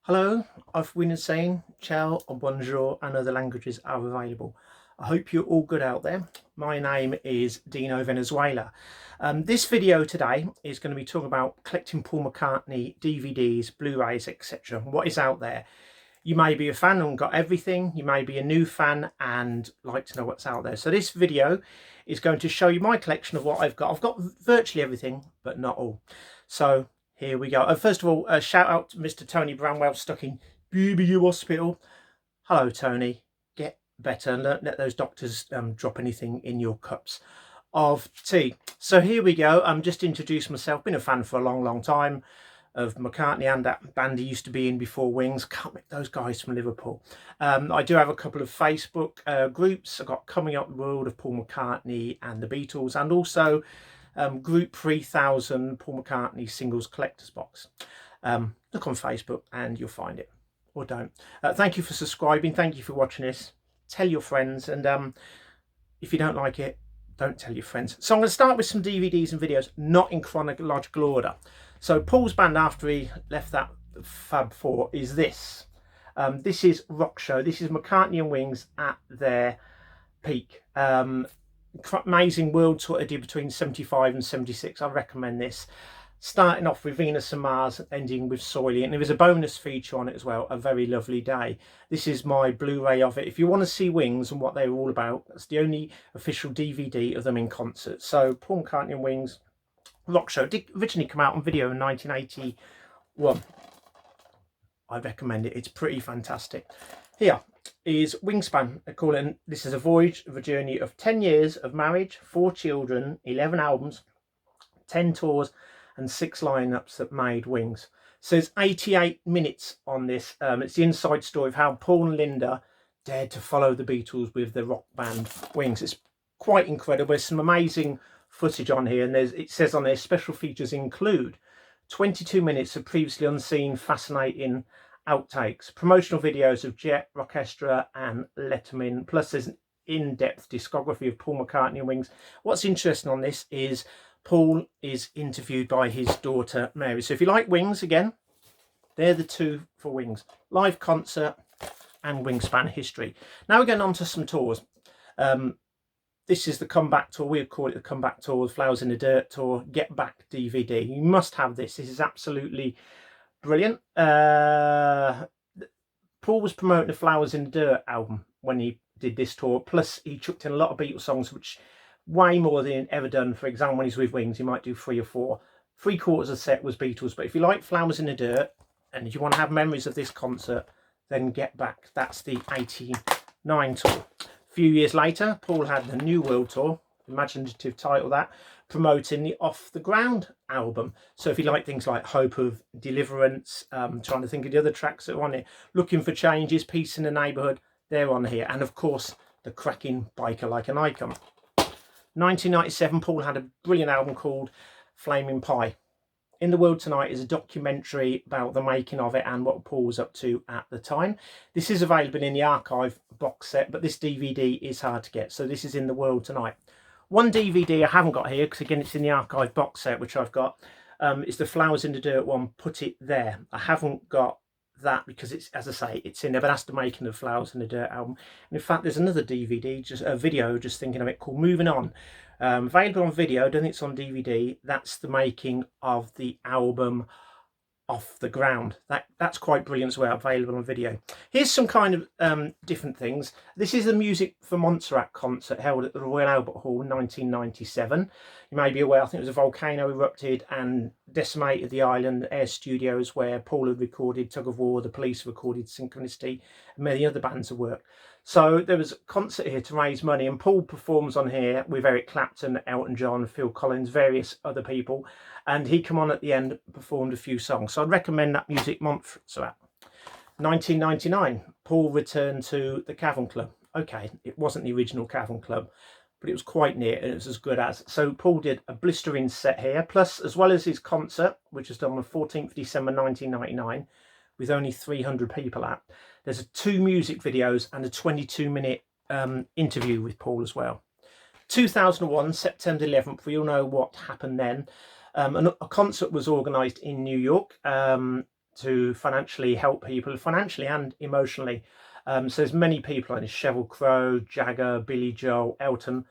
Hello, I've been saying ciao or bonjour and other languages are available. I hope you're all good out there. My name is Dino Venezuela. This video today is going to be talking about collecting Paul McCartney DVDs, Blu-rays, etc. What is out there. You may be a fan and got everything. You may be a new fan and like to know what's out there. So this video is going to show you my collection of what I've got. I've got virtually everything, but not all. So here we go. First of all, a shout out to Mr. Tony Bramwell stuck in BBU Hospital. Hello, Tony. Get better and don't let those doctors drop anything in your cups of tea. So here we go. I'm just introduced myself. Been a fan for a long time of McCartney and that band he used to be in before Wings. Can't make those guys from Liverpool. I do have a couple of Facebook groups. I've got Coming Up the World of Paul McCartney and the Beatles, and also Group 3000 Paul McCartney Singles Collectors Box. Look on Facebook and you'll find it, or don't. Thank you for subscribing. Thank you for watching this. Tell your friends, and if you don't like it, don't tell your friends. So I'm going to start with some DVDs and videos, not in chronological order. So Paul's band after he left that Fab Four is this. This is Rock Show. This is McCartney and Wings at their peak. Amazing world tour I did between 75 and 76. I recommend this. Starting off with Venus and Mars, ending with Soily, and there is a bonus feature on it as well, A Very Lovely Day. This is my Blu-ray of it. If you want to see Wings and what they were all about, that's the only official DVD of them in concert. So Paul McCartney and Wings, Rock Show. It did originally come out on video in 1981. I recommend it. It's pretty fantastic. Here is Wingspan. They call it, this is a voyage of a journey of 10 years of marriage, 4 children, 11 albums, 10 tours, and 6 lineups that made Wings. So there's 88 minutes on this. It's the inside story of how Paul and Linda dared to follow the Beatles with the rock band Wings. It's quite incredible. There's some amazing footage on here, and it says on there special features include 22 minutes of previously unseen fascinating outtakes, promotional videos of Jet, Rockestra and Letterman, plus there's an in-depth discography of Paul McCartney and Wings. What's interesting on this is Paul is interviewed by his daughter Mary. So if you like Wings, again, they're the two for Wings. Live concert and Wingspan history. Now we're going on to some tours. This is the comeback tour. We would call it the comeback tour, Flowers in the Dirt tour, Get Back DVD. You must have this. This is absolutely brilliant. Paul was promoting the Flowers in the Dirt album when he did this tour. Plus, he chucked in a lot of Beatles songs, which way more than he'd ever done. For example, when he's with Wings, he might do 3 or 4. 3/4 of the set was Beatles. But if you like Flowers in the Dirt and if you want to have memories of this concert, then Get Back. That's the 89 tour. A few years later, Paul had the New World tour, imaginative title that, promoting the Off the Ground album. So if you like things like Hope of Deliverance, trying to think of the other tracks that are on it, Looking for Changes, Peace in the Neighbourhood, they're on here. And of course, the cracking Biker Like an Icon. 1997, Paul had a brilliant album called Flaming Pie. In the World Tonight is a documentary about the making of it and what Paul was up to at the time. This is available in the archive box set, but this DVD is hard to get. So this is In the World Tonight. One DVD I haven't got here, because again it's in the archive box set, which I've got, is the Flowers in the Dirt one, Put It There. I haven't got that because it's, as I say, it's in there, but that's the making of Flowers in the Dirt album. And in fact, there's another DVD, just a video, just thinking of it, called Moving On. Available on video, I don't think it's on DVD. That's the making of the album Off the Ground. That's quite brilliant as well, available on video. Here's some kind of different things. This is the Music for Montserrat concert held at the Royal Albert Hall in 1997. You may be aware, I think it was a volcano erupted and decimated the island. Air Studios, where Paul had recorded Tug of War, the Police recorded Synchronicity, and many other bands have worked. So there was a concert here to raise money, and Paul performs on here with Eric Clapton, Elton John, Phil Collins, various other people, and he come on at the end and performed a few songs. So I'd recommend that Music Montserrat. 1999, Paul returned to the Cavern Club. Okay, it wasn't the original Cavern Club, but it was quite near, and it was as good as. So Paul did a blistering set here, plus as well as his concert, which was done on 14th December 1999, with only 300 people at. There's 2 music videos and a 22-minute interview with Paul as well. 2001, September 11th, we all know what happened then. A concert was organised in New York to financially help people, financially and emotionally. So there's many people on this: Sheryl Crow, Jagger, Billy Joel, Elton.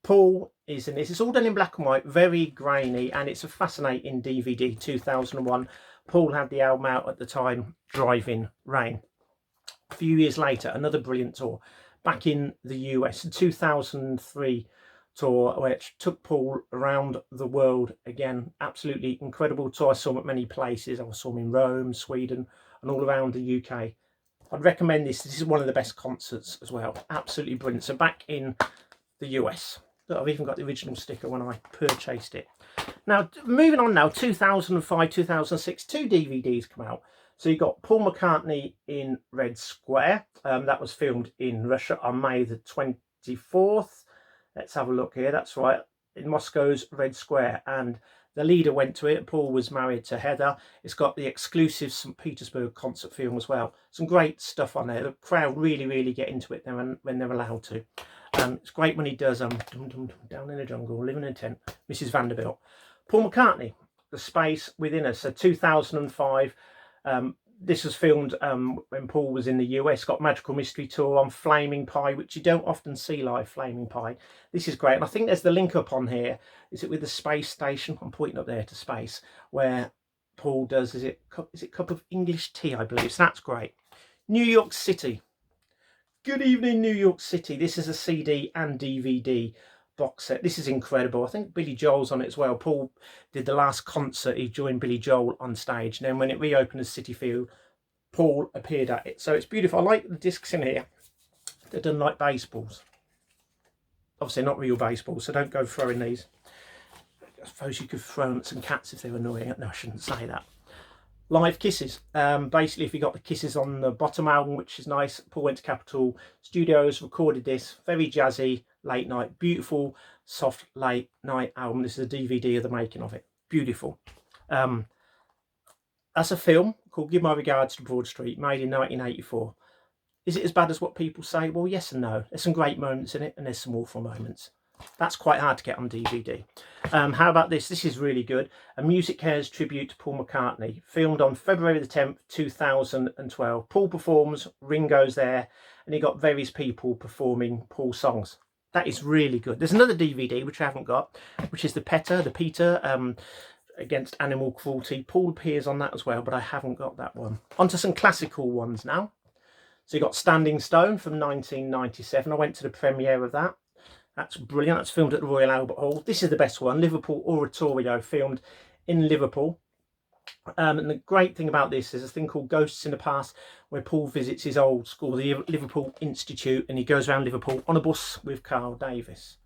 Paul is in this. It's all done in black and white, very grainy, and it's a fascinating DVD. 2001. Paul had the album out at the time, Driving Rain. A few years later, another brilliant tour back in the US, in 2003 tour, which took Paul around the world again. Absolutely incredible tour. I saw him at many places. I saw him in Rome, Sweden, and all around the UK. I'd recommend this. This is one of the best concerts as well. Absolutely brilliant. So back in the US. Look, I've even got the original sticker when I purchased it. Now, moving on now, 2005, 2006, 2 DVDs come out. So you got Paul McCartney in Red Square. That was filmed in Russia on May the 24th. Let's have a look here. That's right, in Moscow's Red Square. And the leader went to it. Paul was married to Heather. It's got the exclusive St. Petersburg concert film as well. Some great stuff on there. The crowd really get into it when they're allowed to. It's great when he does Down in the Jungle, Living in a Tent, Mrs. Vanderbilt. Paul McCartney, The Space Within Us. So 2005. This was filmed when Paul was in the US. Got Magical Mystery Tour on Flaming Pie, which you don't often see live. Flaming Pie. This is great, and I think there's the link up on here. Is it with the space station? I'm pointing up there to space, where Paul does. Is it Cup of English Tea? I believe. So that's great. New York City. Good evening, New York City. This is a CD and DVD box set. This is incredible. I think Billy Joel's on it as well. Paul did the last concert. He joined Billy Joel on stage. And then when it reopened as Citi Field, Paul appeared at it. So it's beautiful. I like the discs in here. They're done like baseballs. Obviously not real baseballs, so don't go throwing these. I suppose you could throw them at some cats if they're annoying. No, I shouldn't say that. Live Kisses. Basically, if you got the Kisses on the bottom album, which is nice, Paul went to Capitol Studios, recorded this, very jazzy, late night, beautiful, soft, late night album. This is a DVD of the making of it. Beautiful. That's a film called Give My Regards to Broad Street, made in 1984. Is it as bad as what people say? Well, yes and no. There's some great moments in it, and there's some awful moments. That's quite hard to get on DVD. How about this? This is really good. A Music Cares tribute to Paul McCartney, filmed on February the 10th, 2012. Paul performs, Ringo's there, and you got various people performing Paul's songs. That is really good. There's another DVD, which I haven't got, which is the Peter, against animal cruelty. Paul appears on that as well, but I haven't got that one. On to some classical ones now. So you got Standing Stone from 1997. I went to the premiere of that. That's brilliant. That's filmed at the Royal Albert Hall. This is the best one. Liverpool Oratorio, filmed in Liverpool. And the great thing about this is a thing called Ghosts in the Past, where Paul visits his old school, the Liverpool Institute, and he goes around Liverpool on a bus with Carl Davis.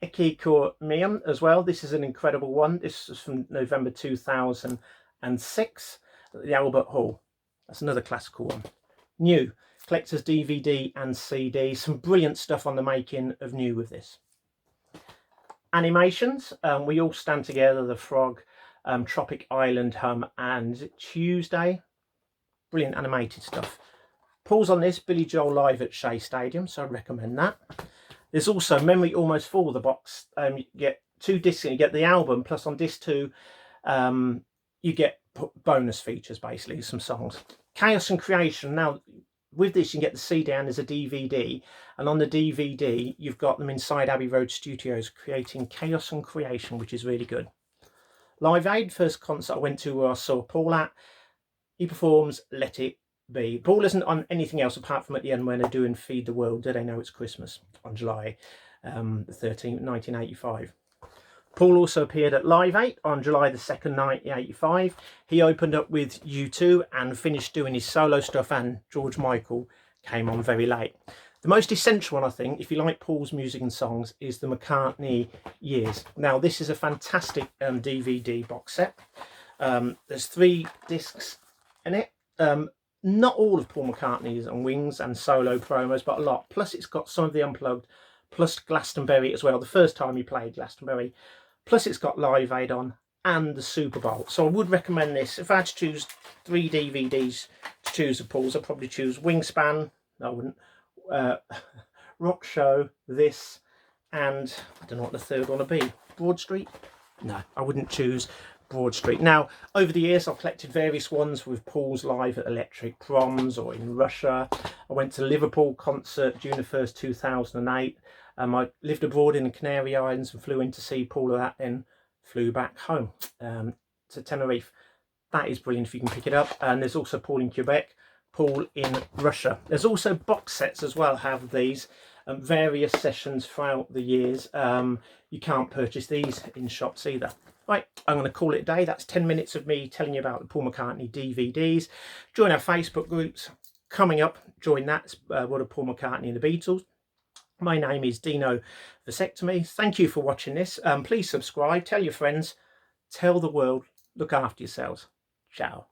Eki Kor Mian as well. This is an incredible one. This is from November 2006 at the Albert Hall. That's another classical one. New. Collector's DVD and CD. Some brilliant stuff on the making of New with this. Animations. We All Stand Together, The Frog, Tropic Island Hum, and Tuesday. Brilliant animated stuff. Paul's on this. Billy Joel live at Shea Stadium, so I recommend that. There's also Memory Almost Full, the box. You get 2 discs, and you get the album, plus on disc 2, you get bonus features, basically, some songs. Chaos and Creation. Now, with this, you can get the CD and there's a DVD, and on the DVD, you've got them inside Abbey Road Studios creating Chaos and Creation, which is really good. Live Aid, first concert I went to where I saw Paul at. He performs Let It Be. Paul isn't on anything else apart from at the end when they're doing Feed the World, Do They Know It's Christmas, on July the 13th, 1985. Paul also appeared at Live 8 on July the 2nd, 1985. He opened up with U2 and finished doing his solo stuff, and George Michael came on very late. The most essential one, I think, if you like Paul's music and songs, is the McCartney Years. Now, this is a fantastic DVD box set. There's 3 discs in it. Not all of Paul McCartney's on Wings and solo promos, but a lot. Plus, it's got some of the Unplugged, plus Glastonbury as well, the first time he played Glastonbury. Plus it's got Live Aid on and the Super Bowl. So I would recommend this. If I had to choose 3 DVDs to choose of Paul's, I'd probably choose Wingspan. No, I wouldn't. Rock Show, this, and I don't know what the third one would be. Broad Street? No, I wouldn't choose Broad Street. Now, over the years, I've collected various ones with Paul's live at electric proms or in Russia. I went to Liverpool concert June the 1st, 2008. I lived abroad in the Canary Islands and flew in to see Paul at that, then flew back home to Tenerife. That is brilliant if you can pick it up. And there's also Paul in Quebec, Paul in Russia. There's also box sets as well, have these. Various sessions throughout the years. You can't purchase these in shops either. Right, I'm going to call it a day. That's 10 minutes of me telling you about the Paul McCartney DVDs. Join our Facebook groups. Coming up, join that. What are Paul McCartney and the Beatles? My name is Dino Vasectomy. Thank you for watching this. Please subscribe, tell your friends, tell the world, look after yourselves. Ciao.